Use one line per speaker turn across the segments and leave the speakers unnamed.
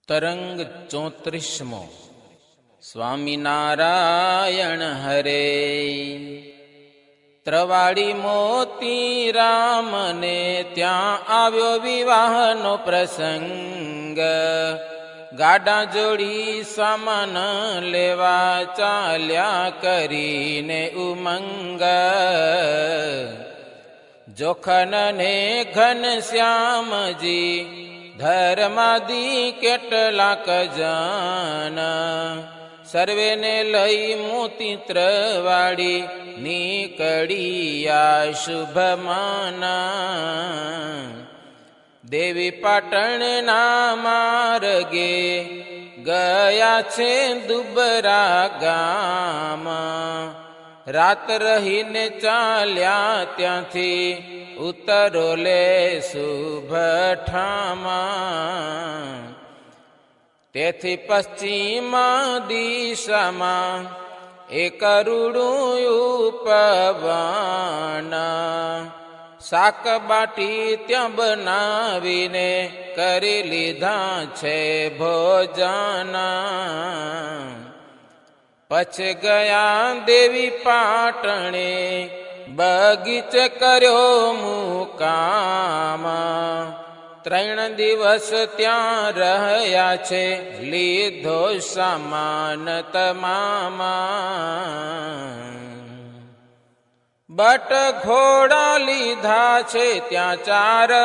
તરંગ 34મો. સ્વામિનારાયણ હરે. ત્રવાડી મોતી રામને ત્યાં આવ્યો વિવાહનો પ્રસંગ. ગાડા જોડી સામાન લેવા ચાલ્યા કરીને ઉમંગ. જોખન ને ઘનશ્યામજી ધર્માદી કેટલાક જન સર્વેને લઈ મોતી ત્રવાડી નીકળ્યા શુભમાના. દેવી પાટણના માર્ગે ગયા છે દુબરા ગામ. રાત રહીને ચાલ્યા ત્યાંથી ઉતરો લે શુભઠામાં. તેથી પશ્ચિમ દિશામાં એક રૂડું ઉપવન. શાક બાટી ત્યાં બનાવીને કરી લીધા છે ભોજન. પછી ગયા દેવી પાટણે બગીચે કર્યો મુકામ. 3 દિવસ ત્યાં રહ્યા છે લીધો સામાન તમામ. બટ ઘોડા લીધા છે ત્યાં 4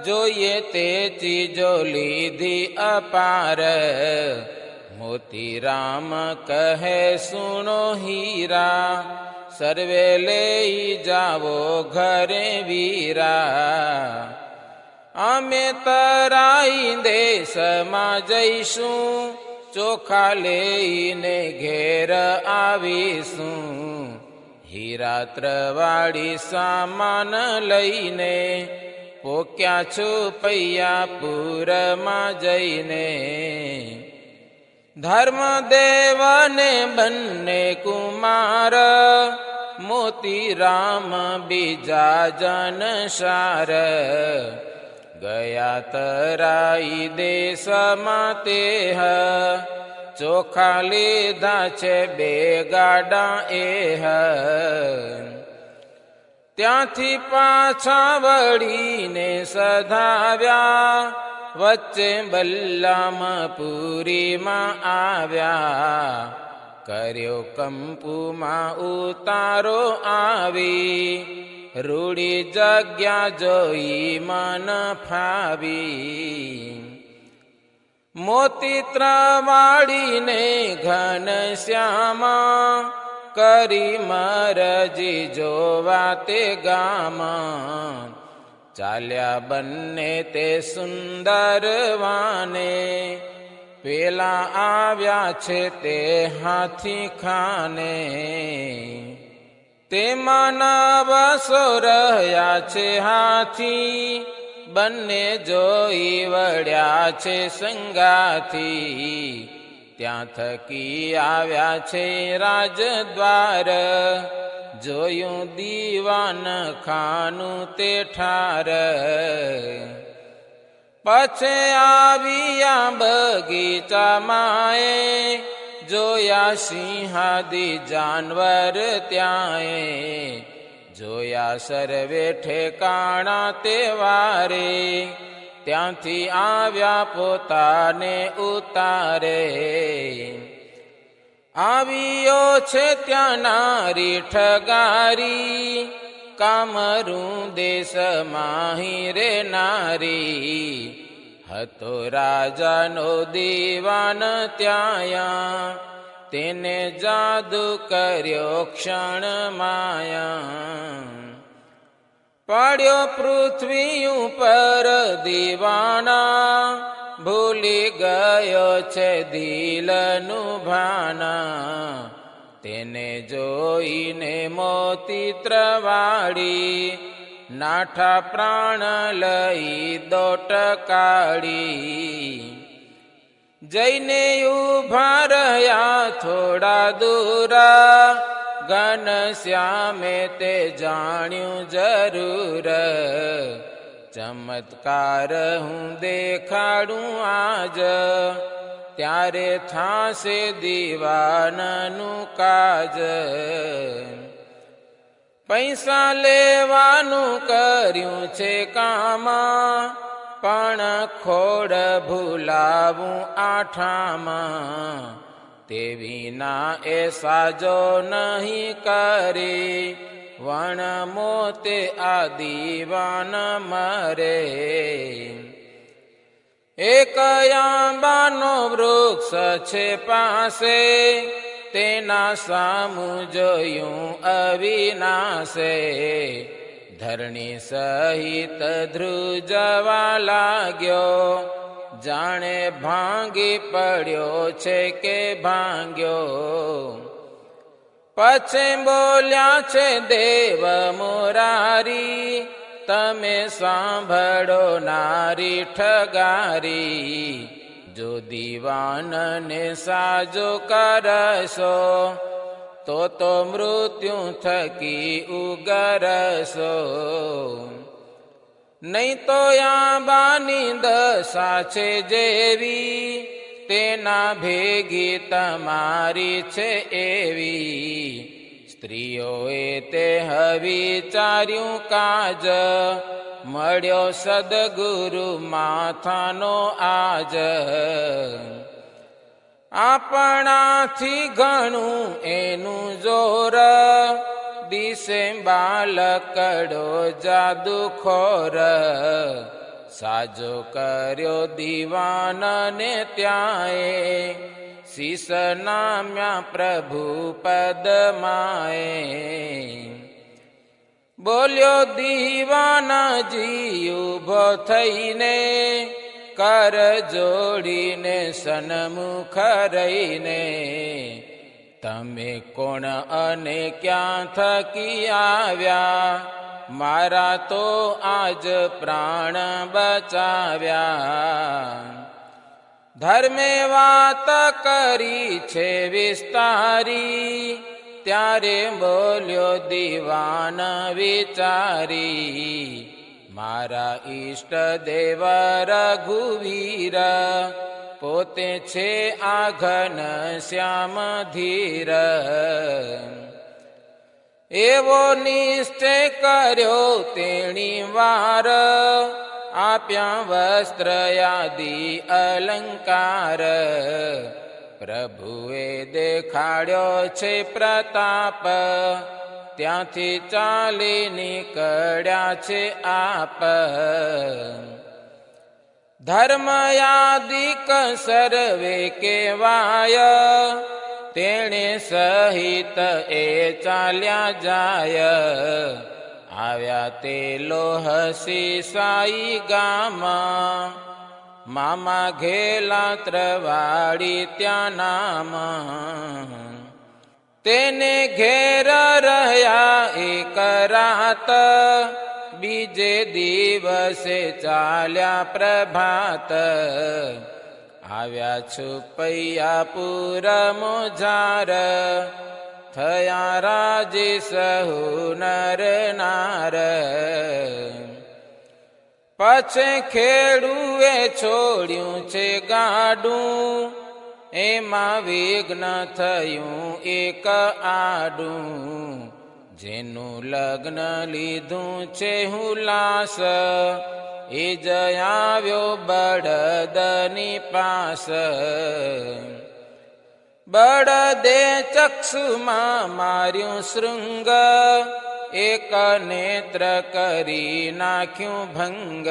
જોઈએ તે ચીજો લીધી અપાર. મોતી રામ કહે સુનો હીરા સર્વે લઈ જાવો ઘરે વીરા. અમે તરાઈ દેશમાં જઈશું ચોખા લઈને ઘેર આવીશું. હીરા ત્રવાડી સામાન લઈને પોક્યા છુપૈયાપુરમાં જઈને. ધર્મદેવને બંને કુમાર મોતી રામ બીજા જનસાર. ગયા તરાઈ દેશમાં તે ચોખા લીધા છે 2 ગાડા એહ. ત્યાંથી પાછા વળીને સધાવ્યા વચ્ચે બલ્લામપુરીમાં આવ્યા. કર્યો કંપુમાં ઉતારો આવી રૂડી જગ્યા જોઈ મન ફાવી. મોતી ત્રવાડીને ઘનશ્યામા કરી મરજી જોવા તે ગામ. ચાલ્યા બંને તે સુંદર વાને પેલા આવ્યા છે તે હાથી ખાને. તેમાં 900 રહ્યા છે હાથી બંને જોઈ વળ્યા છે સંગાથી. ત્યાં થકી આવ્યા છે રાજદ્વાર જોયું દીવાન ખાનું તે ઠાર. પછી આવ્યા બગીચામાંએ જોયા સિંહાદી જાનવર ત્યાંએ. જોયા સર્વે ઠેકાણા તે વારે ત્યાંથી આવ્યા પોતાને ઉતારે. આવ્યો છે ત્યાં નારી ઠગારી કામરૂ દેશમાં રે નારી. હતો રાજાનો દીવાન ત્યાં તેને જાદુ કર્યો ક્ષણ માયા. પાડ્યો પૃથ્વી ઉપર દીવાના ભૂલી ગયો છે દિલનું ભાના. તેને જોઈને મોતી ત્રવાડી નાઠા પ્રાણ લઈ દોટ કાઢી. જઈને ઉભા રહ્યા થોડા દૂરા ઘનશ્યામે તે જાણ્યું જરૂર. ચમત્કાર હું દેખાડું આજ, ત્યારે થાશે દીવાનનું કાજ. પૈસા લેવાનું કર્યું છે કામ, પણ ખોડ ભૂલાવું આઠામાં. તે વિના એ સાજો નહીં કરી, વણ મોતે આ દીવાન મરે. એક આંબાનો વૃક્ષ છે પાસે, તેના સામું જોયું અવિનાશે. ધરણી સહિત ધ્રુજવા લાગ્યો, જાણે ભાંગી પડ્યો છે કે ભાંગ્યો. પછી બોલ્યા છે દેવ મોરારી, તમે સાંભળો નારી ઠગારી. જો દીવાનને સાજો કરશો, તો મૃત્યુ થકી ઉગરશો. નહીં તો આંબાની દશા છે જેવી, તેના ભેગી તમારી છે એવી. સ્ત્રીઓએ તે વિચાર્યું કાજ, મળ્યો સદગુરુ માથાનો આજ. આપણાથી ઘણું એનું જોર, દિશે બાલકડો જાદુખોર. સાજો કર્યો દીવાનને ત્યાંએ, શીશ નામ્યા પ્રભુ પદમાએ. બોલ્યો દીવાનાજી ઉભો થઈને, કર જોડીને સન્મુખ રહીને. તમે કોણ અને ક્યાં થકી આવ્યા, મારા તો આજ પ્રાણ બચાવ્યા. ધર્મે વાત કરી છે વિસ્તારી, ત્યારે બોલ્યો દીવાન વિચારી. મારા ઈષ્ટ દેવ રઘુવીર, પોતે છે આ ઘન શ્યામ ધીર. એવો નિશ્ચય કર્યો તેણી વાર, આપ્યા વસ્ત્ર યાદી અલંકાર. પ્રભુએ દેખાડ્યો છે પ્રતાપ, ત્યાંથી ચાલી નીકળ્યા છે આપ. ધર્મયાદિક સર્વે કેવાય, તેણે સહિત એ ચાલ્યા જાય. આવ્યા તે લોહસી સાઈ ગામ, મામા ઘેલા ત્રવાડી ત્યાં નામ. તેને ઘેર રહ્યા એક રાત, બીજે દિવસે ચાલ્યા પ્રભાત. આવ્યા છુપૈયા પુર મોજાર, થયા રાજી સહુ નર નાર. પછી ખેડુએ છોડ્યું છે ગાડું, એમાં વિઘ્ન થયું એક આડું. જેનું લગ્ન લીધું છે હુલાસ, એ જયાવ્યો બળદની પાસ. બળદે ચક્ષુમાં માર્યું શૃંગ, એક નેત્ર કરી નાખ્યું ભંગ.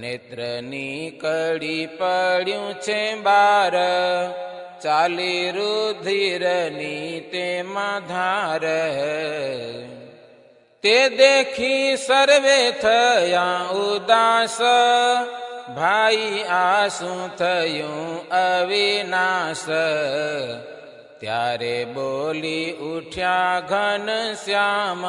નેત્રની કડી પડ્યું છે બાર, ચાલી રુધિરની તેમાં ધાર. તે દેખી સર્વે થયા ઉદાસ, ભાઈ આ શું થયું અવિનાશ. ત્યારે બોલી ઉઠ્યા ઘન શ્યામ,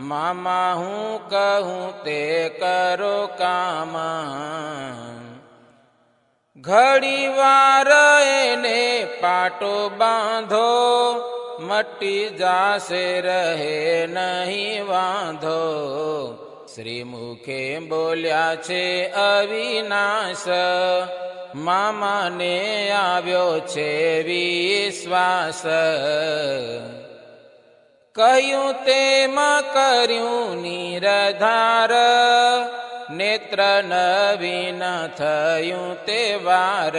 મામા હું કહું તે કરો કામ. ઘડી વાર એને પાટો બાંધો, મટી જાશે રહે નહીં વાંધો. શ્રી મુખે બોલ્યા છે અવિનાશ, મામાને આવ્યો છે વિશ્વાસ. કહ્યું તેમાં કર્યું નિરધાર, નેત્ર નવીન થયું તે વાર.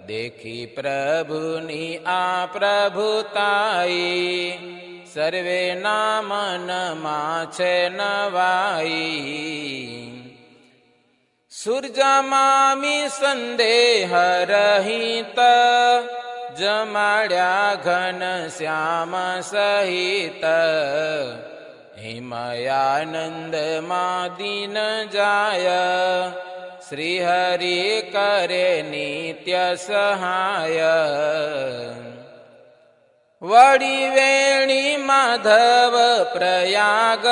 દેખી પ્રભુની આ પ્રભુતાઈ, સર્વેના મનમાં છે નવાઈ. સૂરજામામી સંદેહ રહિત, જમાડ્યા ઘન શ્યામ સહિત. હિમયાનંદમાં દીન જાય, શ્રી હરિ કરે નિત્ય સહાય. વળી વેણી માધવ પ્રયાગ,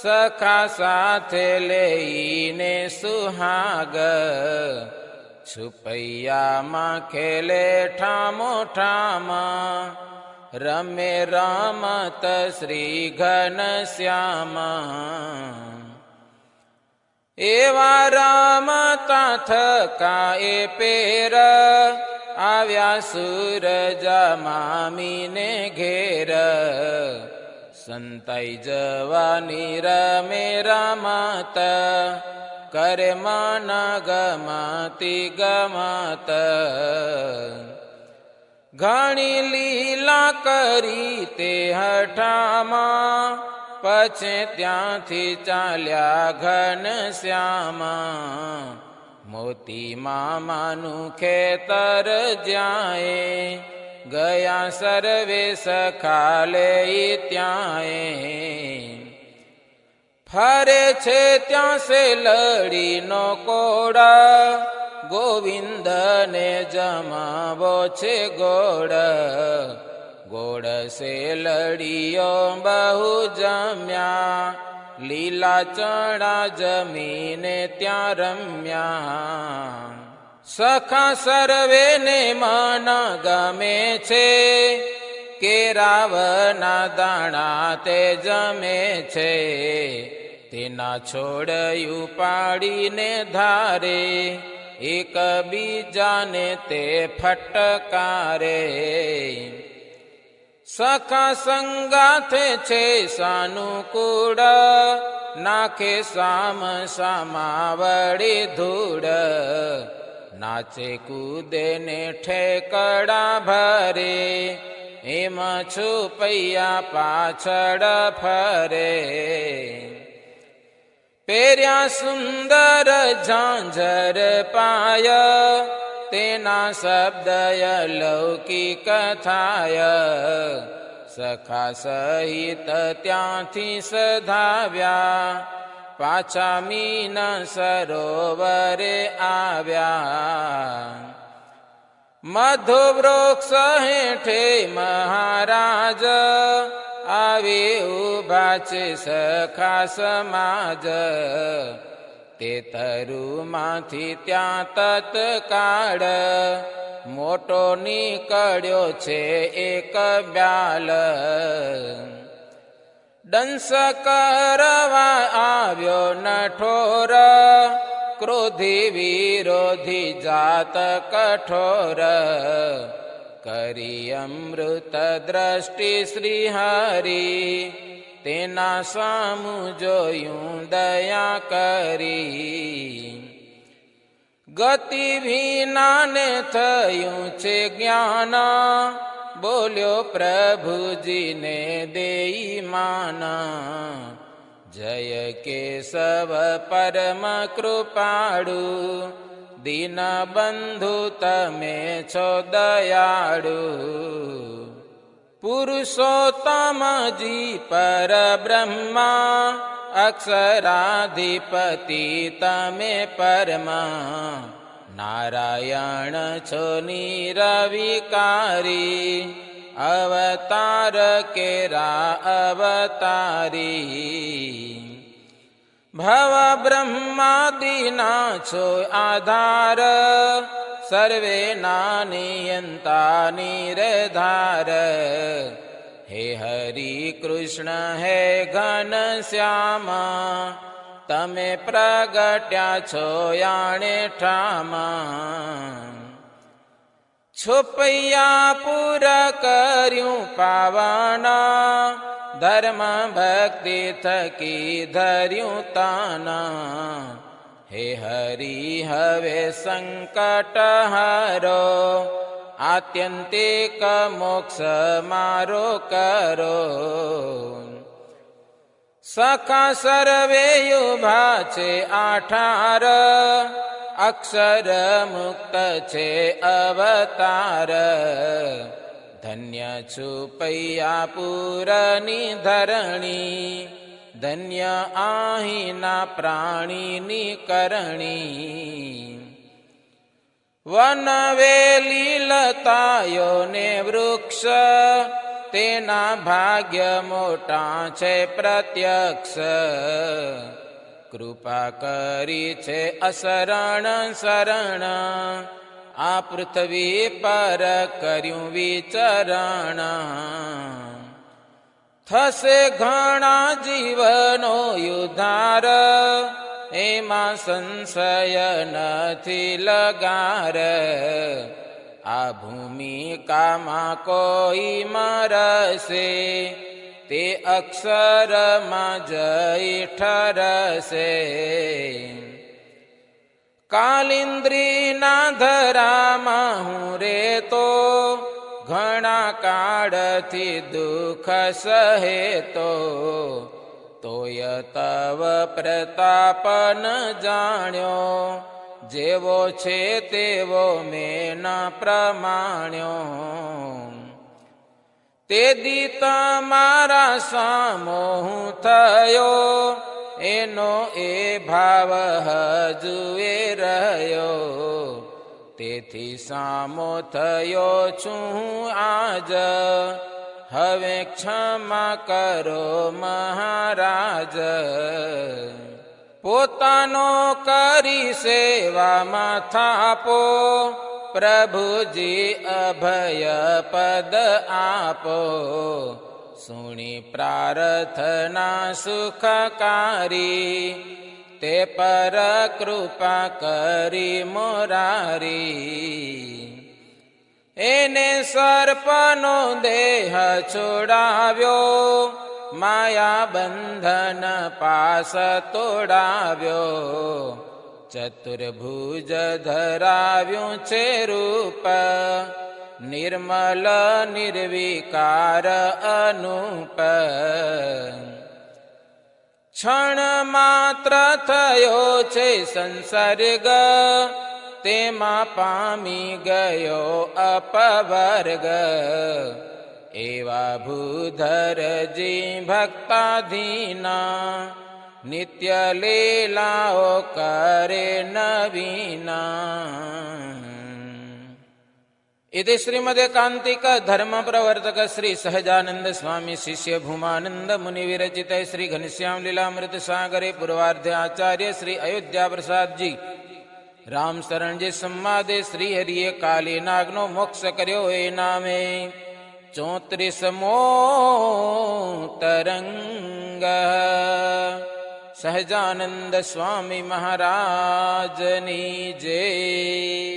સખા સાથે લઈને સુહાગ. છુપૈયામાં ખેલે ઠામો ઠામ, રમે રમત શ્રી ઘન શ્યામ. એવા રમતા થકા એ પેર, આવ્યા સૂરજ મામીને ઘેર. સંતાઈ જવાની રમે રમત, કરે મન ગમતી ગમત. ઘણી લીલા કરી તે હઠામાં, પછી ત્યાંથી ચાલ્યા ઘન શ્યામા. મોતી મામાનું ખેતર જ્યાંએ, ગયા સર્વે સખા લઈ ત્યાંએ. ફરે છે ત્યાં સે લડીનો કોડા, ગોવિંદને જમાવો છે ગોળ. ગોળ સે લડીઓ બહુ જમ્યા, લીલા ચણા જમીને ત્યાં રમ્યા. સખા સર્વેને મન ગમે છે, કેરાવના દાણા તે જમે છે. તેના છોડયું પાડીને ધારે, એકબીજાને તે ફટકારે. સખા સંગાથે છે સાનુકૂળ, નાખે સામ સામાવડી ધૂળ. નાચે કૂદે ને ઠેકડા ભરે, એમાં છુપૈયા પાછળ ફરે. પહેર્યા સુંદર ઝાંઝર પાય, તેના શબ્દ લૌકિક થાય. સખા સહિત ત્યાંથી સધાવ્યા, પાછા મીન સરોવરે આવ્યા. મધુ વૃક્ષ હેઠે મહારાજ, આવે ઉભા છે સખા સમાજ. તે તરુમાંથી ત્યાં તત્કાળ, મોટો નીકળ્યો છે એક બ્યાલ. દંશ કરવા આવ્યો નઠોર, ક્રોધી વિરોધી જાત કઠોર. કરી અમૃત દ્રષ્ટિ શ્રી હરિ, તેના સામું જોયું દયા કરી. ગતિ વિનાને થયું છે જ્ઞાન, બોલ્યો પ્રભુજીને દેઈ માન. જય કેશવ પરમ કૃપાળુ, દીન બંધુ તમે છો દયાળુ. પુરુષોત્તમજી પર બ્રહ્મા, અક્ષરાધિપતિ તમે પરમા. નારાયણ છો નિરવિકારી, અવતાર કેરા અવતારી. ભવ બ્રહ્માદિના છો આધાર, સર્વે નિયંતા નિર્ધાર. હે હરિ કૃષ્ણ હે ઘન શ્યામા, તમે પ્રગટ્યા છો યાણે ઠામા. છુપૈયા પુર કર્યું પાવના, ધર્મ ભક્તિ થકી ધર્યું તાના. હે હરિ હવે સંકટ હારો, આત્યંતિક મોક્ષ મારો કરો. સખા સર્વે યુભા છે 18, અક્ષર મુક્ત છે અવતાર. ધન્ય છુપૈયા પુરની ધરણી, ધન્ય આહીના પ્રાણીની કરણી. વન વેલી લતાયો ને વૃક્ષ, તેના ભાગ્ય મોટા છે પ્રત્યક્ષ. કૃપા કરી છે અશરણ શરણ, આ પૃથ્વી પર કર્યું વિચરણ. થશે ઘણા જીવનો ઉદ્ધાર, એમાં સંશય નથી લગાર. આ ભૂમિકામાં કોઈ મરશે, તે અક્ષરમાં જઈ ઠરશે. કાલિંદ્રીના ધરામાં હું રેતો, ઘણા કાળથી દુઃખ સહેતો. તોય તવ પ્રતાપ ન જાણ્યો, જેવો છે તેવો મેં ન પ્રમાણ્યો. તે દી તમારા સામો હું થયો, એનો એ ભાવ હજુએ રહ્યો. તેથી સામો થયો છું આજ, હવે ક્ષમા કરો મહારાજ. પોતાનો કરી સેવામાં થાપો, પ્રભુજી અભય પદ આપો. સુણી પ્રાર્થના સુખકારી, તે પર કૃપા કરી મોરારી. એને સર્પનો દેહ છોડાવ્યો, માયા બંધન પાસ તોડાવ્યો. ચતુર્ભુજ ધરાવ્યું છે રૂપ, નિર્મલ નિર્વિકાર અનુપ. ક્ષણ માત્ર થયો છે સંસર્ગ, તેમાં પામી ગયો અપવર્ગ. એવા ભૂધરજી ભક્તાધીના, નિત્ય લીલાઓ કરે નવીના. इति श्रीमदेकांतिक धर्म प्रवर्तक श्री सहजानंद स्वामी शिष्य भूमानंद मुनि विरचित श्री घनश्याम लीलामृत सागरे पूर्वार्ध आचार्य श्री अयोध्या प्रसाद जी राम शरण जी संवादे श्री हरिये काली नागनो मोक्ष कर्यो ए नामे 34मो तरंग। सहजानंद स्वामी महाराजनी जय।